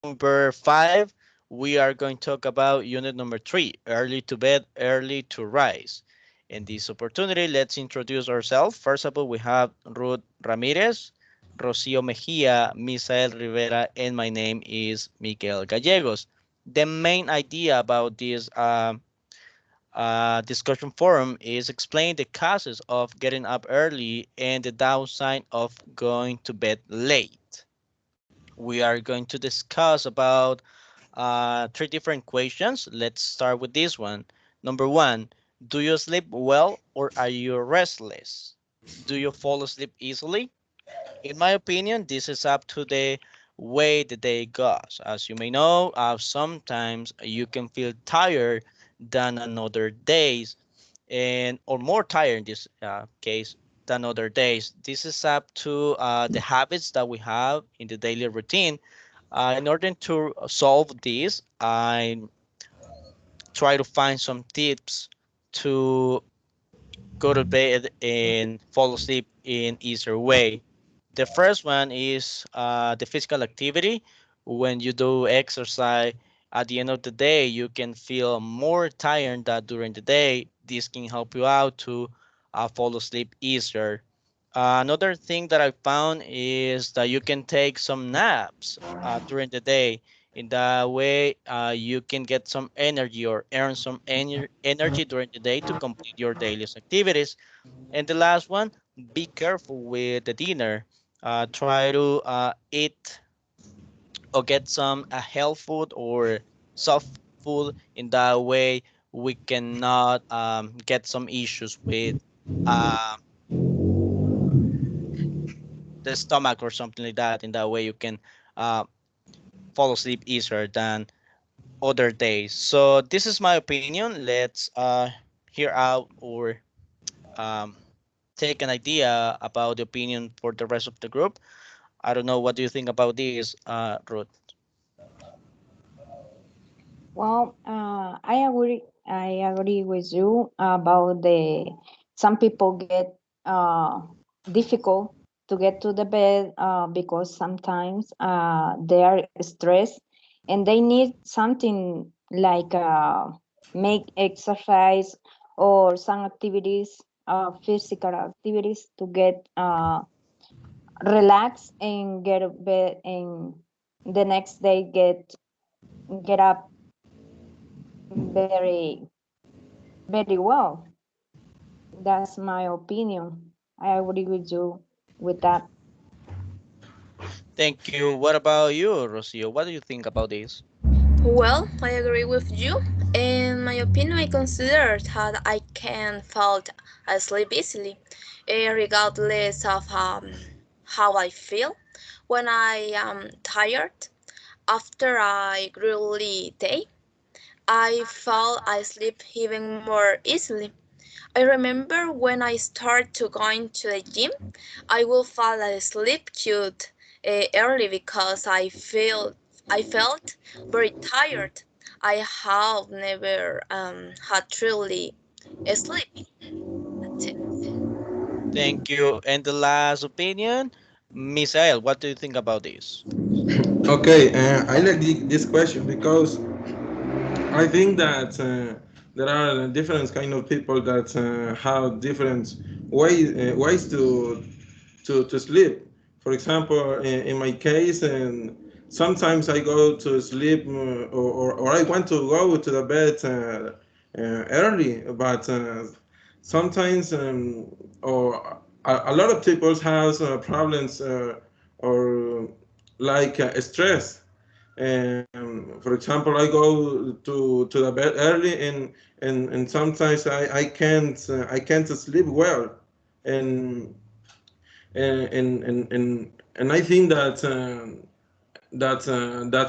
number 5, we are going to talk about unit number 3, early to bed, early to rise. In this opportunity, let's introduce ourselves. First of all, we have Ruth Ramirez, Rocio Mejia, Misael Rivera, and my name is Miguel Gallegos. The main idea about this discussion forum is explain the causes of getting up early and the downside of going to bed late. We are going to discuss about three different questions. Let's start with this one. Number one, do you sleep well or are you restless? Do you fall asleep easily? In my opinion, this is up to the way the day goes. As you may know, sometimes you can feel tired than another days, and or more tired in this case than other days. This is up to the habits that we have in the daily routine. In order to solve this, I try to find some tips to go to bed and fall asleep in easier way. The first one is the physical activity. When you do exercise, at the end of the day, you can feel more tired than during the day. This can help you out to fall asleep easier. Another thing that I found is that you can take some naps during the day. In that way, you can get some energy or earn some energy during the day to complete your daily activities. And the last one, be careful with the dinner. Try to eat or get some health food or soft food. In that way, we cannot get some issues with uh, the stomach or something like that. In that way, you can uh, fall asleep easier than other days. So this is my opinion. Let's hear out or um, take an idea about the opinion for the rest of the group. I don't know. What do you think about this, Ruth? Well, I agree with you about the some people get difficult to get to the bed because sometimes they are stressed and they need something like make exercise or some activities, physical activities to get relax and get a bed and the next day get up very very well. That's my opinion. I agree with you with that. Thank you. What about you, Rocio? What do you think about this? Well, I agree with you. In my opinion, I consider that I can fall asleep easily, regardless of how I feel. When I am tired after a grueling day, I fall asleep even more easily. I remember when I started to going to the gym, I will fall asleep cute early because I felt very tired. I have never had truly sleep. That's it. Thank you. And the last opinion, Misael, what do you think about this? Okay, I like this question because I think that there are different kind of people that have different ways to sleep. For example, in my case, and sometimes I go to sleep or I want to go to the bed early, but sometimes or a lot of people have problems or like stress. For example, I go to the bed early, and sometimes I can't sleep well, and and I think that that's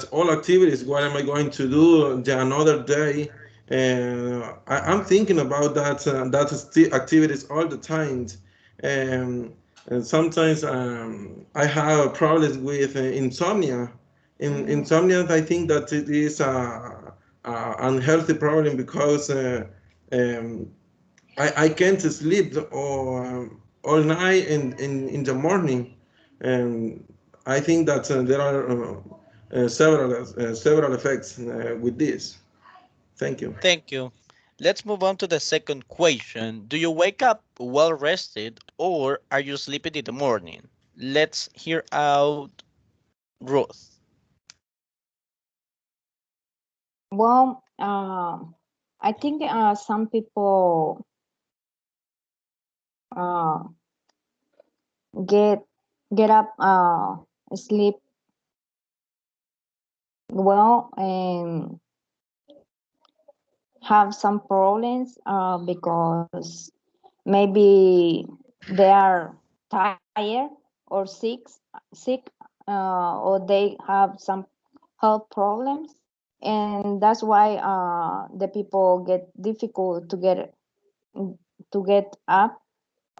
all activities. What am I going to do the another day? I'm thinking about activities all the time, and sometimes I have problems with insomnia. Insomnia, I think that it is a unhealthy problem because um, I can't sleep all night and in the morning. And I think that there are several effects with this. Thank you. Thank you. Let's move on to the second question. Do you wake up well rested or are you sleeping in the morning? Let's hear out Ruth. Well, I think some people uh, get get up, sleep well, and have some problems because maybe they are tired or sick, or they have some health problems, and that's why the people get difficult to get up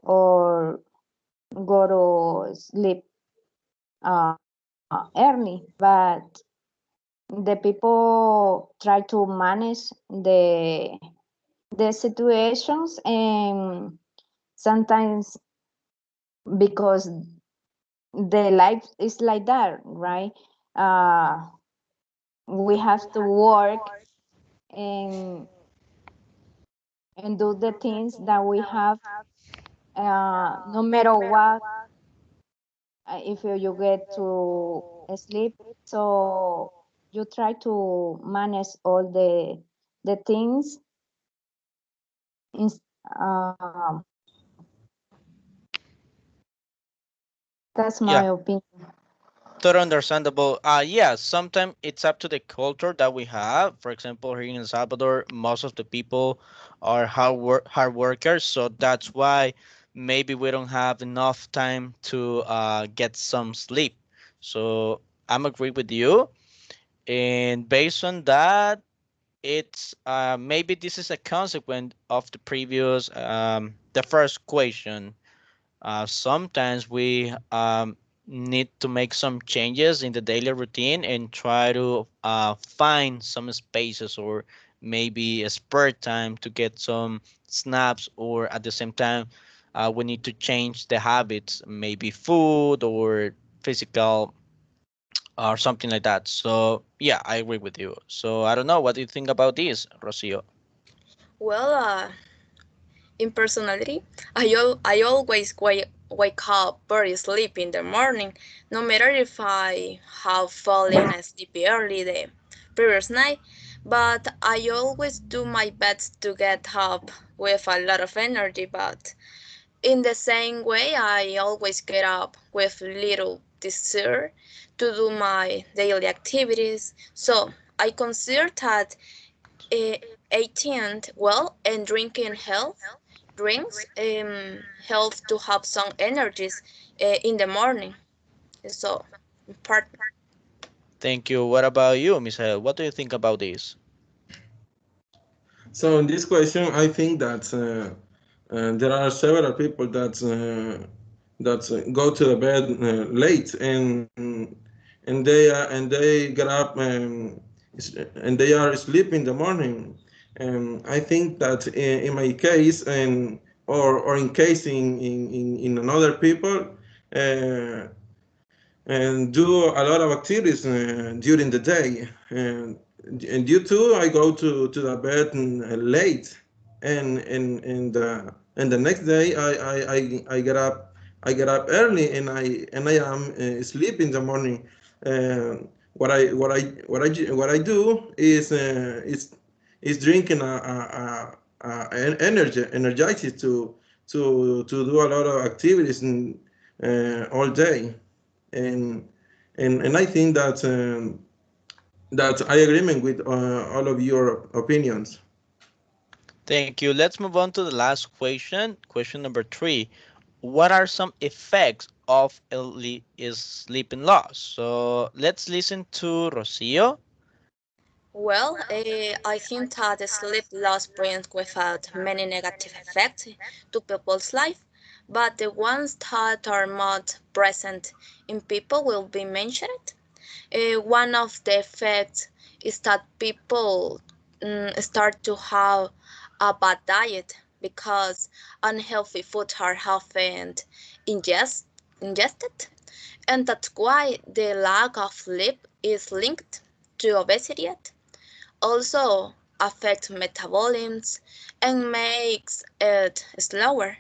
or go to sleep early. But the people try to manage the situations, and sometimes because the life is like that, right? uh we have to work and and do the things that we have, no matter what, if you get to sleep. So you try to manage all the things in, um, that's my Yeah, opinion. totally understandable. Yeah, sometimes it's up to the culture that we have. For example, here in El Salvador, most of the people are hard workers, so that's why maybe we don't have enough time to get some sleep. So I'm agree with you. And based on that, it's maybe this is a consequence of the previous the first question. Sometimes we need to make some changes in the daily routine and try to find some spaces or maybe a spare time to get some snaps, or at the same time we need to change the habits, maybe food or physical or something like that. So yeah, I agree with you. So I don't know, what do you think about this, Rocio? Well, in personality, I always wake up very sleepy in the morning, no matter if I have fallen asleep early the previous night. But I always do my best to get up with a lot of energy. But in the same way, I always get up with little desire to do my daily activities. So I consider that uh, 18th well and drinking health drinks help to have some energies in the morning. So important. Thank you. What about you, Misael? What do you think about this? So in this question, I think that there are several people that go to the bed late, and they get up and they are asleep in the morning. And I think that in my case, or in case in another people, uh, and do a lot of activities during the day. And due to I go to the bed late, and the next day I get up, early, and I am asleep in the morning. What I do is drinking energizes to do a lot of activities all day. And and and I think that I agreement with all of your opinions. Thank you. Let's move on to the last question. Question number 3. What are some effects of early is sleeping loss? So let's listen to Rocio. Well, I think that the sleep loss brings without many negative effects to people's life, but the ones that are not present in people will be mentioned. One of the effects is that people start to have a bad diet because unhealthy foods are often ingest, ingested. and that's why the lack of sleep is linked to obesity. Also affects metabolism and makes it slower.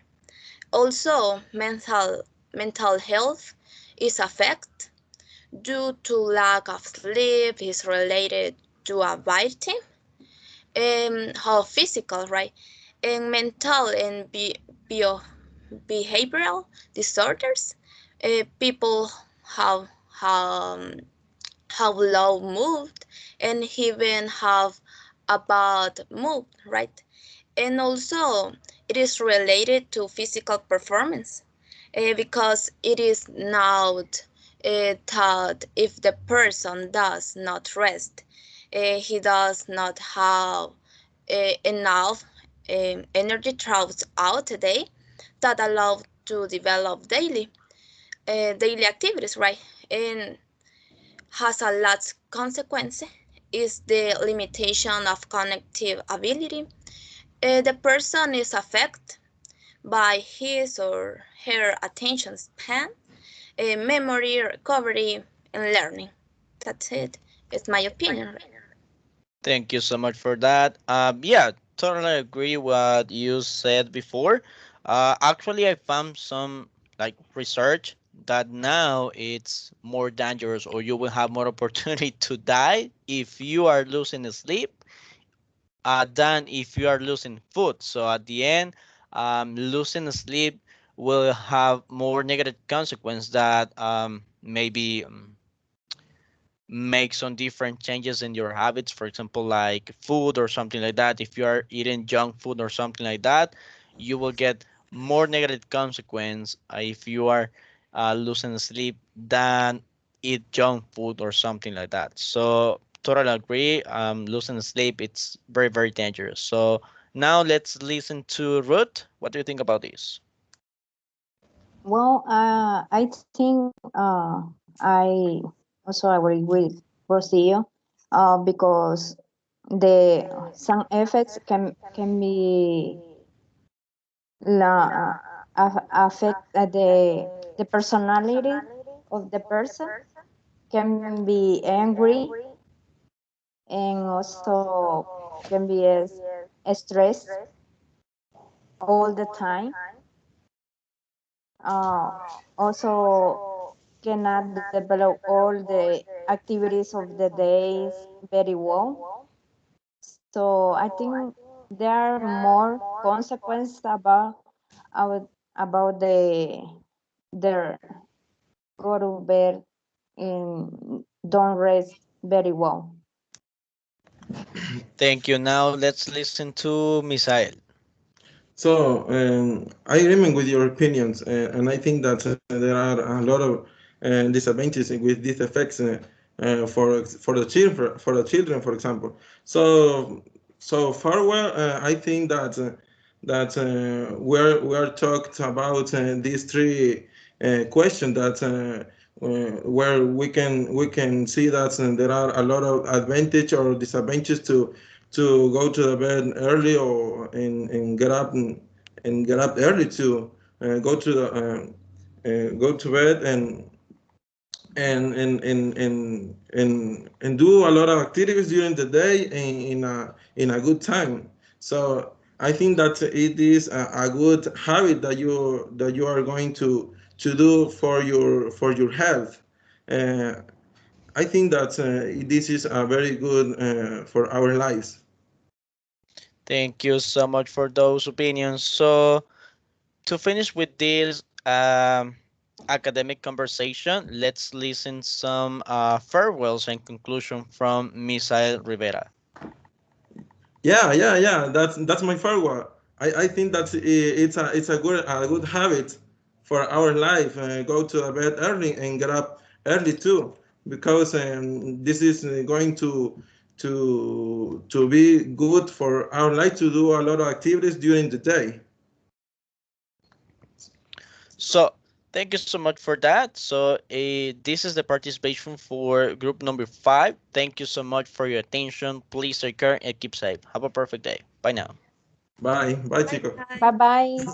Also, mental health is affected due to lack of sleep is related to anxiety and how physical, right? And mental and bio, behavioral disorders. People have have have low mood and even have a bad mood, right? And also it is related to physical performance because it is not thought if the person does not rest, he does not have enough energy throughout the day that allow to develop daily activities, right? And has a lot consequence is the limitation of cognitive ability. The person is affected by his or her attention span, memory, recovery, and learning. That's it. It's my opinion. Thank you so much for that. Yeah, totally agree what you said before. Actually, I found some like research that now it's more dangerous, or you will have more opportunity to die if you are losing sleep than if you are losing food. So at the end, losing sleep will have more negative consequence that maybe make some different changes in your habits. For example, like food or something like that. If you are eating junk food or something like that, you will get more negative consequence if you are losing sleep than eat junk food or something like that. So totally agree. Losing sleep, it's very, very dangerous. So now let's listen to Ruth. What do you think about this? Well, I think I also agree with Rocio because the some effects can be affect the personality of the person, can be angry, and also can be stressed all the time. Uh, Also cannot develop all the activities of the days very well. So I think there are more consequences about their go to bed and don't rest very well. Thank you. Now let's listen to Misael. So I agree with your opinions, and I think that there are a lot of disadvantages with these effects for the children, for example. So far, well, I think that we are talked about these three questions that. Where we can see that there are a lot of advantage or disadvantages to go to the bed early or and get up early to go to bed and do a lot of activities during the day in a good time. So I think that it is a good habit that you are going to do for your health. Uh, I think that this is a very good for our lives. Thank you so much for those opinions. So to finish with this academic conversation, let's listen some farewells and conclusion from Misael Rivera. Yeah. That's my firewall. I think that it's a good habit for our life. Go to bed early and get up early too, because this is going to be good for our life to do a lot of activities during the day. So thank you so much for that. So this is the participation for group number 5. Thank you so much for your attention. Please take care and keep safe. Have a perfect day. Bye now. Bye, bye, chicos. Bye bye.